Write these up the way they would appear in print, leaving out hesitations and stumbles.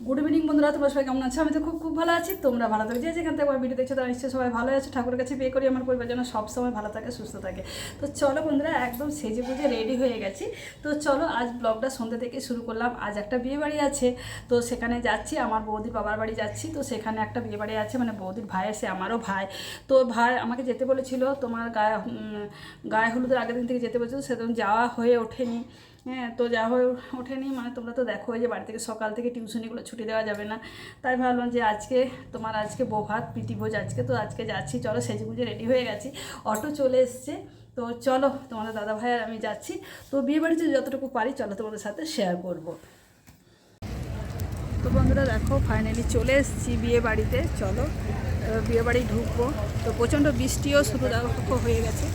Good evening বন্ধুরা, তোমরা সবাই কেমন আছো? আমি তো খুব ভালো আছি। তোমরা ভালো থাকো, যে যেখান থেকে আমার ভিডিও দেখছো তারা নিশ্চয়ই সবাই ভালো আছে। ঠাকুরের কাছে পে করি আমার পরিবার যেন সবসময় ভালো থাকে, সুস্থ থাকে। তো চলো বন্ধুরা, একদম সেজে গুজে রেডি হয়ে গেছি। তো চলো আজ ব্লগটা সন্ধ্যে থেকে শুরু করলাম। আজ একটা বিয়ে বাড়ি আছে, তো সেখানে যাচ্ছি। আমার বৌদির বাবার বাড়ি যাচ্ছি। তো সেখানে একটা বিয়ে বাড়ি আছে, মানে বৌদির ভাই আছে, আমারও ভাই। তো ভাই আমাকে যেতে বলেছিল, তোমার গায়ে হলুদের আগের দিন থেকে যেতে বলেছিল, সেদিন যাওয়া হয়ে ওঠেনি। হ্যাঁ, তো যা হয়ে ওঠেনি, মানে তোমরা তো দেখো যে বাড়ি থেকে সকাল থেকে টিউশনিগুলো ছুটি দেওয়া যাবে না। তাই ভাবলাম যে আজকে বউ ভাত প্রীতি ভোজ আজকে, তো আজকে যাচ্ছি। চলো সেজে গুজে রেডি হয়ে গেছি, অটো চলে এসছে। তো চলো তোমাদের দাদা ভাই আর আমি যাচ্ছি। তো বিয়ে বাড়িতে যতটুকু পারি চলো তোমাদের সাথে শেয়ার করব। তো বন্ধুরা দেখো, ফাইনালি চলে এসেছি বিয়ে বাড়িতে। চলো বিয়ে বাড়ি ঢুকবো। তো প্রচণ্ড বৃষ্টিও শুরু দেখো হয়ে গেছে।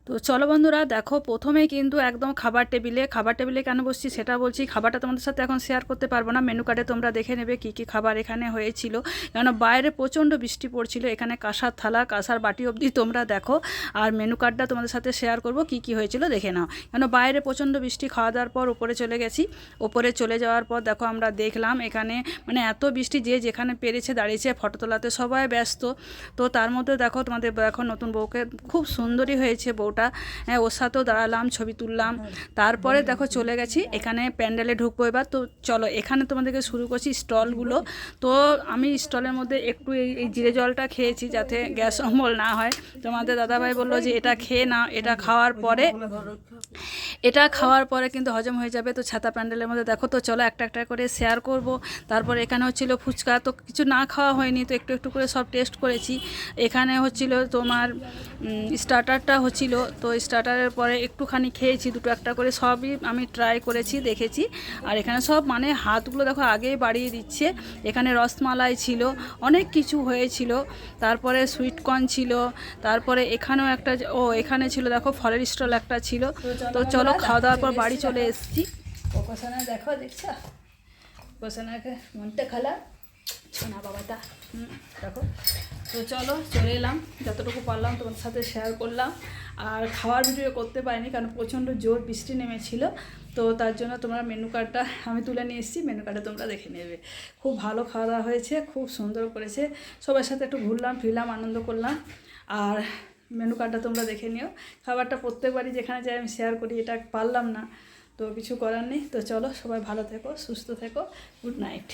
তো চলো বন্ধুরা দেখো, প্রথমেই কিন্তু একদম খাবার টেবিলে কেন বসছি সেটা বলছি। খাবারটা তোমাদের সাথে এখন শেয়ার করতে পারবো না, মেনু কার্ডে তোমরা দেখে নেবে কী কী খাবার এখানে হয়েছিল। কেন বাইরে প্রচণ্ড বৃষ্টি পড়ছিল, এখানে কাঁসার থালা কাঁসার বাটি অবধি তোমরা দেখো। আর মেনু কার্ডটা তোমাদের সাথে শেয়ার করব কী কী হয়েছিল দেখে নাও। কেন বাইরে প্রচণ্ড বৃষ্টি, খাওয়া দাওয়ার পর উপরে চলে গেছি। উপরে চলে যাওয়ার পর দেখো আমরা দেখলাম এখানে মানে এত বৃষ্টি, যে যেখানে পেরেছে দাঁড়িয়েছে, ফটো তোলাতে সবাই ব্যস্ত। তো তার মধ্যে দেখো তোমাদের দেখো নতুন বউকে খুব সুন্দরী হয়েছে বউটা। হ্যাঁ, ওর সাথেও দাঁড়ালাম, ছবি তুললাম। তারপরে দেখো চলে গেছি এখানে প্যান্ডেলে ঢুকবো এবার। তো চলো এখানে তোমাদেরকে শুরু করছি স্টলগুলো। তো আমি স্টলের মধ্যে একটু এই জিরে জলটা খেয়েছি যাতে গ্যাস অম্বল না হয়। তোমাদের দাদাভাই বললো যে এটা খেয়ে নাও, এটা খাওয়ার পরে কিন্তু হজম হয়ে যাবে। তো ছাতা প্যান্ডেলের মধ্যে দেখো। তো চলো একটা একটা করে শেয়ার করব। তারপরে এখানে হচ্ছিল ফুচকা, তো কিছু না খাওয়া হয়নি, তো একটু একটু করে সব টেস্ট করেছি। এখানে হচ্ছিল তোমার স্টার্টারটা হচ্ছিল, তো স্টার্টারের পরে একটুখানি খেয়েছি, দুটো একটা করে সবই আমি ট্রাই করেছি, দেখেছি। আর এখানে সব মানে হাতগুলো দেখো আগেই বাড়িয়ে দিচ্ছে। এখানে রসমালাই ছিল, অনেক কিছু হয়েছিল। তারপরে সুইটকর্ন ছিল, তারপরে এখানেও একটা এখানে ছিল দেখো ফলের স্টল একটা ছিল। তো চলো খাওয়া দাওয়ার পর বাড়ি চলে এসেছি। কোকোসানা দেখো, দেখছো কোকোসানাকে মনটা খালা শোনা বাবাটা দেখো। তো চলো চলে এলাম, যতটুকু পারলাম তোমাদের সাথে শেয়ার করলাম। আর খাওয়ার ভিডিও করতে পারিনি কারণ প্রচণ্ড জোর বৃষ্টি নেমেছিল। তো তার জন্য তোমরা মেনু কার্ডটা আমি তুলে নিয়ে এসেছি, মেনু কার্ডে তোমরা দেখে নেবে। খুব ভালো খাওয়া দাওয়া হয়েছে, খুব সুন্দর করেছে। সবার সাথে একটু ঘুরলাম ফিরলাম, আনন্দ করলাম। আর মেনু কার্ডটা তোমরা দেখে নিও। খাবারটা প্রত্যেকবারই যেখানে যাই আমি শেয়ার করি, এটা পারলাম না, তো কিছু করার নেই। তো চলো সবাই ভালো থেকো, সুস্থ থেকো, গুড নাইট।